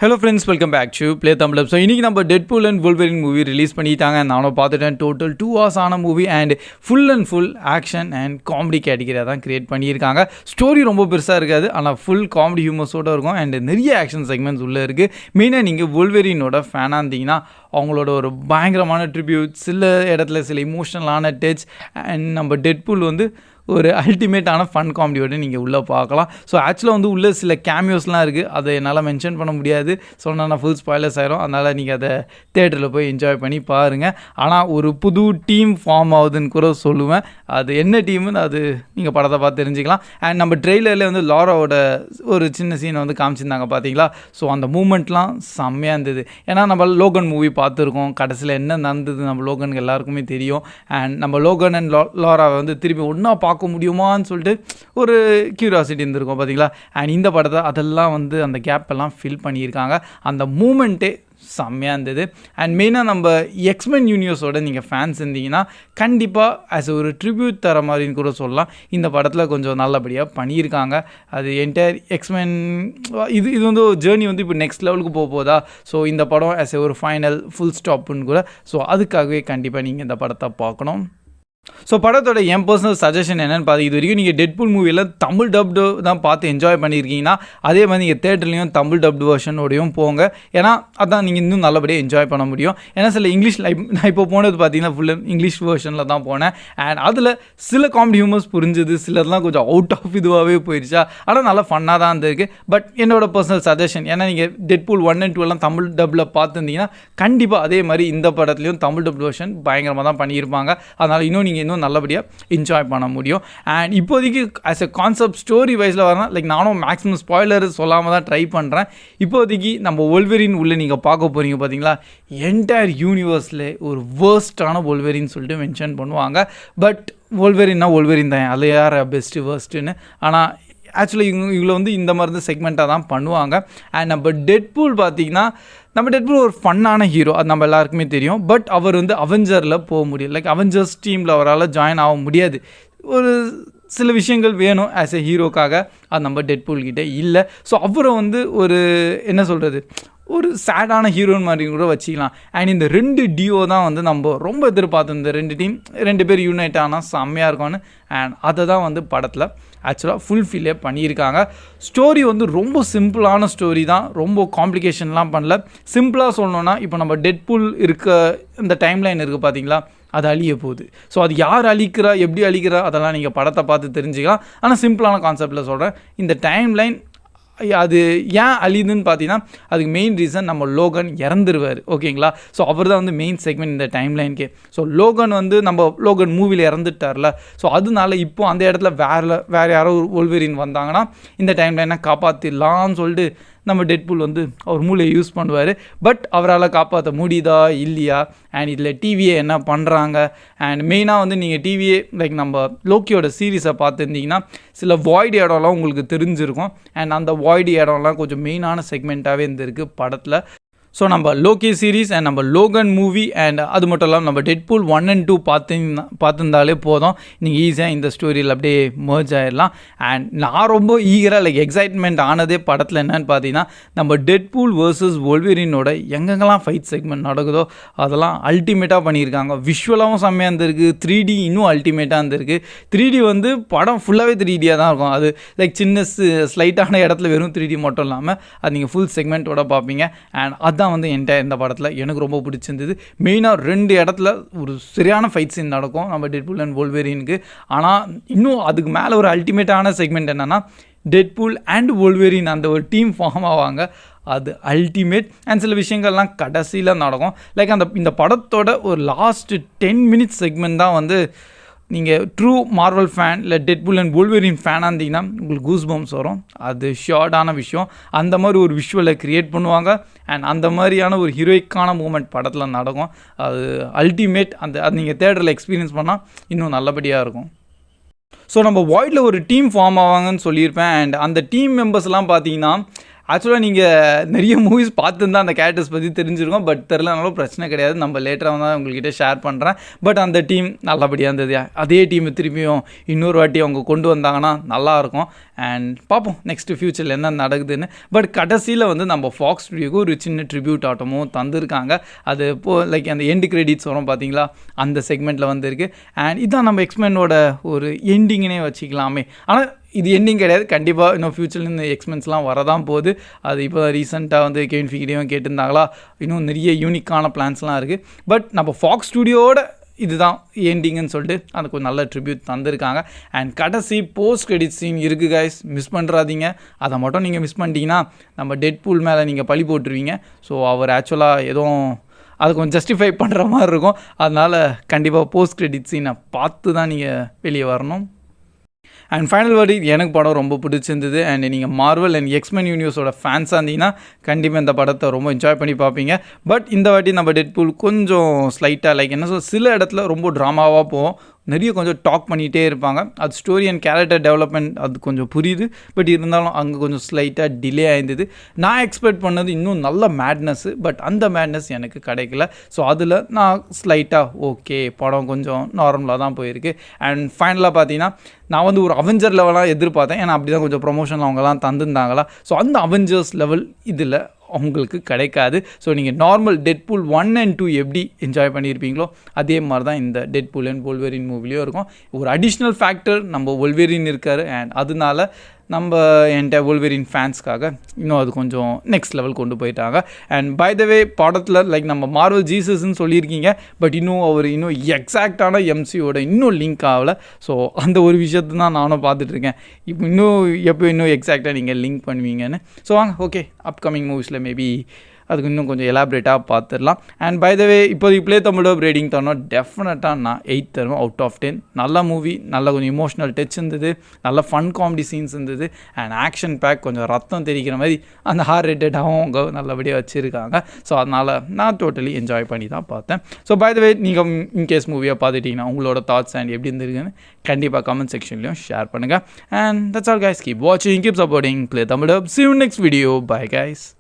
Hello friends, welcome back to play Tamil. So இன்றைக்கி நம்ம Deadpool and Wolverine movie release பண்ணிட்டாங்க. நானும் பார்த்துட்டேன். டோட்டல் 2 hours ஆன movie and full action and comedy கேட்டகரியாக தான் க்ரியேட் பண்ணியிருக்காங்க. ஸ்டோரி ரொம்ப பெருசாக இருக்காது, ஆனால் ஃபுல் காமெடி ஹியூமர்ஸோடு இருக்கும் அண்ட் நிறைய ஆக்ஷன் செக்மெண்ட்ஸ் உள்ளே இருக்குது. மெயினாக நீங்கள் வுல்வரினோட ஃபேனாக இருந்தீங்கன்னா அவங்களோட ஒரு பயங்கரமான ட்ரிபியூட், சில இடத்துல சில இமோஷனலான டச் அண்ட் நம்ம டெட்பூல் ஒரு அல்டிமேட்டான ஃபன் காமெடியோடு நீங்கள் உள்ளே பார்க்கலாம். ஸோ ஆக்சுவலாக உள்ளே சில கேமியோஸ்லாம் இருக்குது, அதை என்னால் மென்ஷன் பண்ண முடியாது, சொன்னால் நான் ஃபுல் ஸ்பாய்லர்ஸ் ஆயிரும். அதனால் நீங்கள் அதை தேட்டரில் போய் என்ஜாய் பண்ணி பாருங்கள். ஆனால் ஒரு புது டீம் ஃபார்ம் ஆகுதுன்னு கூட சொல்லுவேன். அது என்ன டீமுன்னு அது நீங்கள் படத்தை பார்த்து தெரிஞ்சுக்கலாம். அண்ட் நம்ம ட்ரெய்லரில் லாராவோட ஒரு சின்ன சீனை காமிச்சிருந்தாங்க பார்த்தீங்களா. ஸோ அந்த மூமெண்ட்லாம் செம்மையாக இருந்தது. ஏன்னா நம்ம லோகன் மூவி பார்த்துருக்கோம், கடைசியில் என்ன நடந்தது நம்ம லோகனுக்கு எல்லாருக்குமே தெரியும். அண்ட் நம்ம லோகன் அண்ட் லாராவை திருப்பி ஒன்றா பார்க்க முடியுமான்னு சொல்லிட்டு ஒரு கியூரியாசிட்டி இருந்திருக்கும் பார்த்தீங்களா. அண்ட் இந்த படத்தை அதெல்லாம் அந்த கேப்பெல்லாம் ஃபில் பண்ணியிருக்காங்க. அந்த மூமெண்ட்டே செம்மையாக இருந்தது. அண்ட் மெயினாக நம்ம எக்ஸ்மென் யூனிவர்ஸோட நீங்கள் ஃபேன்ஸ் இருந்தீங்கன்னா கண்டிப்பாக ஆஸ் ஒரு ட்ரிபியூட் தர மாதிரின்னு கூட சொல்லலாம். இந்த படத்தில் கொஞ்சம் நல்லபடியாக பண்ணியிருக்காங்க. அது என்டையர் எக்ஸ்மென் இது ஒரு ஜேர்னி இப்போ நெக்ஸ்ட் லெவலுக்கு போதா. ஸோ இந்த படம் ஆஸ் ஒரு ஃபைனல் ஃபுல் ஸ்டாப்புன்னு கூட. ஸோ அதுக்காகவே கண்டிப்பாக நீங்கள் இந்த படத்தை பார்க்கணும். ஸோ படத்தோட என் பர்சனல் சஜஷன் என்னென்னு பார்த்து, இது வரைக்கும் நீங்கள் டெட்பூல் மூவியில் தமிழ் டப்டு தான் பார்த்து என்ஜாய் பண்ணியிருக்கீங்கன்னா அதே மாதிரி நீங்கள் தேட்டர்லேயும் தமிழ் டப்டு வெர்ஷனோடையும் போங்க. ஏன்னா அதான் நீங்கள் இன்னும் நல்லபடியாக என்ஜாய் பண்ண முடியும். ஏன்னா சில இங்கிலீஷ் நான் இப்போ போனது பார்த்தீங்கன்னா ஃபுல் இங்கிலீஷ் வெர்ஷனில் தான் போனேன். அண்ட் அதில் சில காமெடி ஹியூமர்ஸ் புரிஞ்சுது, சிலர்லாம் கொஞ்சம் அவுட் ஆஃப் இதுவாகவே போயிடுச்சா. ஆனால் நல்லா ஃபன்னாக தான் இருந்திருக்கு. பட் என்னோட பர்சனல் சஜஷன், ஏன்னா நீங்கள் டெட்பூல் 1 and 2 டபுள் டப்பில் பார்த்துருந்தீங்கன்னா கண்டிப்பாக அதே மாதிரி இந்த படத்துலையும் தமிழ் டப் வெர்ஷன் பயங்கரமாக தான் பண்ணியிருப்பாங்க. அதனால் இன்னும் நல்லபடியாக என்ஜாய் பண்ண முடியும். அண்ட் இப்போதைக்கு ஆஸ் எ கான்செப்ட் ஸ்டோரி வைஸில் வரலாம், லைக் நானும் மேக்ஸிமம் ஸ்பாய்லர் சொல்லாமல் தான் ட்ரை பண்ணுறேன். இப்போதைக்கு நம்ம வுல்வரின் உள்ளே நீங்கள் பார்க்க போகிறீங்க பார்த்தீங்களா, என்டையர் யூனிவர்ஸில் ஒரு வேர்ஸ்டான வுல்வரின் சொல்லிட்டு மென்ஷன் பண்ணுவாங்க. பட் வுல்வரின்னா வுல்வரின் தான், அது யார் பெஸ்ட்டு வேர்ஸ்ட்டுன்னு. ஆனால் ஆக்சுவலி இவங்களை இந்த மாதிரி செக்மெண்ட்டாக தான் பண்ணுவாங்க. அண்ட் நம்ம டெட்பூல் பார்த்திங்கன்னா, நம்ம டெட்பூல் ஒரு ஃபன்னான ஹீரோ, அது நம்ம எல்லாருக்குமே தெரியும். பட் அவர் அவெஞ்சரில் போக முடியும், லைக் அவெஞ்சர்ஸ் டீமில் அவரால் ஜாயின் ஆக முடியாது. ஒரு சில விஷயங்கள் வேணும் ஆஸ் எ ஹீரோக்காக, அது நம்ம டெட்பூல்கிட்ட இல்லை. ஸோ அவரை ஒரு என்ன சொல்கிறது, ஒரு சேடான ஹீரோயின் மாதிரி கூட வச்சுக்கலாம். அண்ட் இந்த 2 டியோ தான் நம்ம ரொம்ப எதிர்பார்த்தோம். இந்த 2 டீம் 2 பேர் யூனைட் ஆனால் செம்மையாக இருக்கும்னு. அண்ட் அதை தான் படத்தில் ஆக்சுவலாக ஃபுல்ஃபில்லே பண்ணியிருக்காங்க. ஸ்டோரி ரொம்ப சிம்பிளான ஸ்டோரி தான், ரொம்ப காம்ப்ளிகேஷன்லாம் பண்ணல. சிம்பிளாக சொல்லணுன்னா, இப்போ நம்ம டெட்பூல் இருக்க இந்த டைம்லைன் இருக்குது பார்த்தீங்களா, அது அழிய போகுது. ஸோ அது யார் அழிக்கிறா, எப்படி அழிக்கிறா, அதெல்லாம் நீங்கள் படத்தை பார்த்து தெரிஞ்சுக்கலாம். ஆனால் சிம்பிளான கான்செப்டில் சொல்கிறேன், இந்த டைம்லைன் அது ஏன் அழியுதுன்னு பார்த்தீங்கன்னா, அதுக்கு மெயின் ரீசன் நம்ம லோகன் இறந்துருவார், ஓகேங்களா. ஸோ அவர் தான் மெயின் செக்மெண்ட் இந்த டைம்லைனுக்கே. ஸோ லோகன் நம்ம லோகன் மூவியில் இறந்துட்டார்ல. ஸோ அதனால இப்போ அந்த இடத்துல வேறு யாரோ வுல்வரின் வந்தாங்கன்னா இந்த டைம்லைனை காப்பாற்றிடலான்னு சொல்லிட்டு நம்ம டெட்பூல் அவர் மூளையை யூஸ் பண்ணுவார். பட் அவரால் காப்பாற்ற முடியுதா இல்லையா, அண்ட் இதில் டிவியை என்ன பண்ணுறாங்க. அண்ட் மெயினாக நீங்கள் டிவியே லைக் நம்ம லோக்கியோட சீரீஸை பார்த்துருந்தீங்கன்னா சில வாய்டு இடம்லாம் உங்களுக்கு தெரிஞ்சிருக்கும். அண்ட் அந்த வாய்டு இடம்லாம் கொஞ்சம் மெயினான செக்மெண்ட்டாகவே இருந்திருக்கு படத்தில். ஸோ நம்ம லோக்கி சீரீஸ் அண்ட் நம்ம லோகன் மூவி அண்ட் அது மட்டும் இல்லாமல் நம்ம டெட்பூல் 1 and 2 பார்த்துருந்தாலே போதும், நீங்கள் ஈஸியாக இந்த ஸ்டோரியில் அப்படியே மர்ஜ் ஆகிடலாம். அண்ட் நான் ரொம்ப ஈகராக லைக் எக்ஸைட்மெண்ட் ஆனதே படத்தில் என்னென்னு பார்த்தீங்கன்னா, நம்ம டெட்பூல் வர்சஸ் வுல்வரினோட எங்கெங்கெல்லாம் ஃபைட் செக்மெண்ட் நடக்குதோ அதெல்லாம் அல்டிமேட்டாக பண்ணியிருக்காங்க. விஷுவலாகவும் செம்மையாக இருந்திருக்கு, 3D இன்னும் அல்டிமேட்டாக இருந்திருக்கு. 3D படம் ஃபுல்லாகவே 3Dயாக தான் இருக்கும். அது லைக் சின்ன ஸ்லைட்டான இடத்துல வெறும் 3D மட்டும் இல்லாமல் அது நீங்கள் ஃபுல் செக்மெண்ட்டோட பார்ப்பீங்க. அண்ட் அதுதான் இந்த படத்தில் எனக்கு ரொம்ப பிடிச்சிருந்தது. மெயினாக 2 இடத்துல ஒரு சரியான ஃபைட் சீன் நடக்கும் நம்ம டெட்பூல் அண்ட் வுல்வரினுக்கு. ஆனால் இன்னும் அதுக்கு மேலே ஒரு அல்டிமேட்டான செக்மெண்ட் என்னென்னா, டெட்பூல் அண்ட் வுல்வரின் அந்த ஒரு டீம் ஃபார்ம் ஆவாங்க, அது அல்டிமேட். அண்ட் சில விஷயங்கள்லாம் கடைசியில் நடக்கும். லைக் இந்த படத்தோட ஒரு லாஸ்ட் 10 minutes செக்மெண்ட் தான் நீங்கள் ட்ரூ மார்வல் ஃபேன் இல்லை டெட்பூல் அண்ட் வுல்வரின் ஃபேனாக இருந்தீங்கன்னா உங்களுக்கு கூஸ் பம்ப்ஸ் வரும். அது ஷியோர்டான விஷயம். அந்த மாதிரி ஒரு விஷுவலை க்ரியேட் பண்ணுவாங்க. அண்ட் அந்த மாதிரியான ஒரு ஹீரோயிக்கான மூமெண்ட் படத்தில் நடக்கும். அது அல்டிமேட். அது நீங்கள் தேட்டரில் எக்ஸ்பீரியன்ஸ் பண்ணால் இன்னும் நல்லபடியாக இருக்கும். ஸோ நம்ம வாய்டில் ஒரு டீம் ஃபார்ம் ஆவாங்கன்னு சொல்லியிருப்பேன். அண்ட் அந்த டீம் மெம்பர்ஸ்லாம் பார்த்தீங்கன்னா ஆக்சுவலாக நீங்கள் நிறைய மூவிஸ் பார்த்துருந்தா அந்த கேரக்டர்ஸ் பற்றி தெரிஞ்சிருக்கோம். பட் தெரிலனாலும் பிரச்சனை கிடையாது, நம்ம லேட்டராக தான் உங்கள்கிட்ட ஷேர் பண்ணுறேன். பட் அந்த டீம் நல்லபடியாக இருந்தது. அதே டீம் திரும்பியும் இன்னொரு வாட்டி அவங்க கொண்டு வந்தாங்கன்னா நல்லாயிருக்கும். அண்ட் பார்ப்போம் நெக்ஸ்ட் ஃப்யூச்சரில் என்ன நடக்குதுன்னு. பட் கடைசியில் வந்து நம்ம ஃபாக்ஸ் ஸ்டுடியோக்கு ஒரு சின்ன ட்ரிபியூட் ஆட்டமும் தந்திருக்காங்க. அது இப்போது லைக் அந்த எண்டு கிரெடிட்ஸ் வரும் பார்த்தீங்களா, அந்த செக்மெண்ட்டில் வந்துருக்கு. அண்ட் இதான் நம்ம எக்ஸ்மெனோட ஒரு எண்டிங்கனே வச்சுக்கலாமே. ஆனால் இது எண்டிங் கிடையாது, கண்டிப்பாக இன்னும் ஃப்யூச்சரில் இந்த எக்ஸ்மென்ஸ்லாம் வரதான் போகுது. அது இப்போ ரீசெண்டாக வந்து கெவின் ஃபீகியும் கேட்டிருந்தாங்களா, இன்னும் நிறைய யூனிக்கான பிளான்ஸ்லாம் இருக்குது. பட் நம்ம ஃபாக்ஸ் ஸ்டுடியோட இதுதான் எண்டிங்குன்னு சொல்லிட்டு அது கொஞ்சம் நல்ல ட்ரிபியூட் தந்திருக்காங்க. அண்ட் கடைசி போஸ்ட் கிரெடிட் சீன் இருக்குது கைஸ், மிஸ் பண்ணுறாதீங்க. அதை மட்டும் நீங்கள் மிஸ் பண்ணிட்டீங்கன்னா நம்ம டெட்பூல் மேலே நீங்கள் பழி போட்டுருவீங்க. ஸோ அவர் ஆக்சுவலாக எதுவும் அது கொஞ்சம் ஜஸ்டிஃபை பண்ணுற மாதிரி இருக்கும். அதனால் கண்டிப்பாக போஸ்ட் கிரெடிட் சீனை பார்த்து தான் நீங்கள் வெளியே வரணும். அண்ட் ஃபைனல் வேர்டு, எனக்கு படம் ரொம்ப பிடிச்சிருந்தது. அண்ட் நீங்கள் மார்வல் அண்ட் எக்ஸ்மென் யூனிவர்ஸோட ஃபேன்ஸாக இருந்தீங்கன்னா கண்டிப்பாக இந்த படத்தை ரொம்ப என்ஜாய் பண்ணி பார்ப்பீங்க. பட் இந்த வாட்டி நம்ம டெட்பூல் கொஞ்சம் ஸ்லைட்டாக லைக் என்ன சொல்ல, சில இடத்துல ரொம்ப ட்ராமாவாக போகும், நிறைய கொஞ்சம் டாக் பண்ணிகிட்டே இருப்பாங்க. அது ஸ்டோரி அண்ட் கேரக்டர் டெவலப்மெண்ட் அது கொஞ்சம் புரியுது. பட் இருந்தாலும் அங்கே கொஞ்சம் ஸ்லைட்டாக டிலே ஆயிருந்தது. நான் எக்ஸ்பெக்ட் பண்ணது இன்னும் நல்ல மேட்னஸ்ஸு, பட் அந்த மேட்னஸ் எனக்கு கிடைக்கல. ஸோ அதில் நான் ஸ்லைட்டாக ஓகே, படம் கொஞ்சம் நார்மலாக தான் போயிருக்கு. அண்ட் ஃபைனலாக பார்த்தீங்கன்னா நான் வந்து ஒரு அவெஞ்சர் லெவலாக எதிர்பார்த்தேன். ஏன்னா அப்படி தான் கொஞ்சம் ப்ரொமோஷன் அவங்கலாம் தந்துருந்தாங்களா. ஸோ அந்த அவெஞ்சர்ஸ் லெவல் இதில் அவங்களுக்கு கிடைக்காது. ஸோ நீங்கள் நார்மல் டெட்பூல் 1 and 2 எப்படி என்ஜாய் பண்ணியிருப்பீங்களோ அதே மாதிரி தான் இந்த டெட்பூல் அண்ட் வோல்வெரின் மூவிலையும் இருக்கும். ஒரு அடிஷ்னல் ஃபேக்டர் நம்ம வோல்வெரின் இருக்கார். அண்ட் அதனால நம்ம என்கிட்ட வோல்வெரின் ஃபேன்ஸ்க்காக இன்னும் அது கொஞ்சம் நெக்ஸ்ட் லெவல் கொண்டு போயிட்டாங்க. அண்ட் பை த வே படத்தில் லைக் நம்ம மார்வல் ஜீசஸ்ன்னு சொல்லியிருக்கீங்க, பட் இன்னும் அவர் இன்னும் எக்ஸாக்டான எம்சியோட இன்னும் லிங்க் ஆகலை. ஸோ அந்த ஒரு விஷயத்தை தான் நானும் பார்த்துட்ருக்கேன். இப்போ இன்னும் எக்ஸாக்டாக நீங்கள் லிங்க் பண்ணுவீங்கன்னு. ஸோ வாங்க ஓகே, அப்கமிங் மூவிஸில் மேபி அதுக்கு இன்னும் கொஞ்சம் எலாபரேட்டாக பார்த்துடலாம். அண்ட் பை த வே இப்போதைக்கு ப்ளே தமிழோ ரேட்டிங் தரணும், டெஃபினட்டாக நான் 8 தருவேன் அவுட் ஆஃப் 10. நல்ல மூவி, நல்ல கொஞ்சம் இமோஷனல் டச் இருந்தது, நல்ல ஃபன் காமெடி சீன்ஸ் இருந்தது. அண்ட் ஆக்ஷன் பேக் கொஞ்சம் ரத்தம் தெரிக்கிற மாதிரி அந்த ஹார் ரேட்டடாகவும் அவங்க நல்லபடியாக வச்சுருக்காங்க. ஸோ அதனால் நான் டோட்டலி என்ஜாய் பண்ணி தான் பார்த்தேன். ஸோ பை த வே நீங்கள் இன்கேஸ் மூவியாக பார்த்துட்டிங்கன்னா உங்களோட தாட்ஸ் அண்ட் எப்படி இருந்திருக்குன்னு கண்டிப்பாக கமெண்ட் செக்ஷன்லையும் ஷேர் பண்ணுங்கள். And that's all guys, keep வாட்சிங், keep supporting play Tamil. See you next video. Bye guys.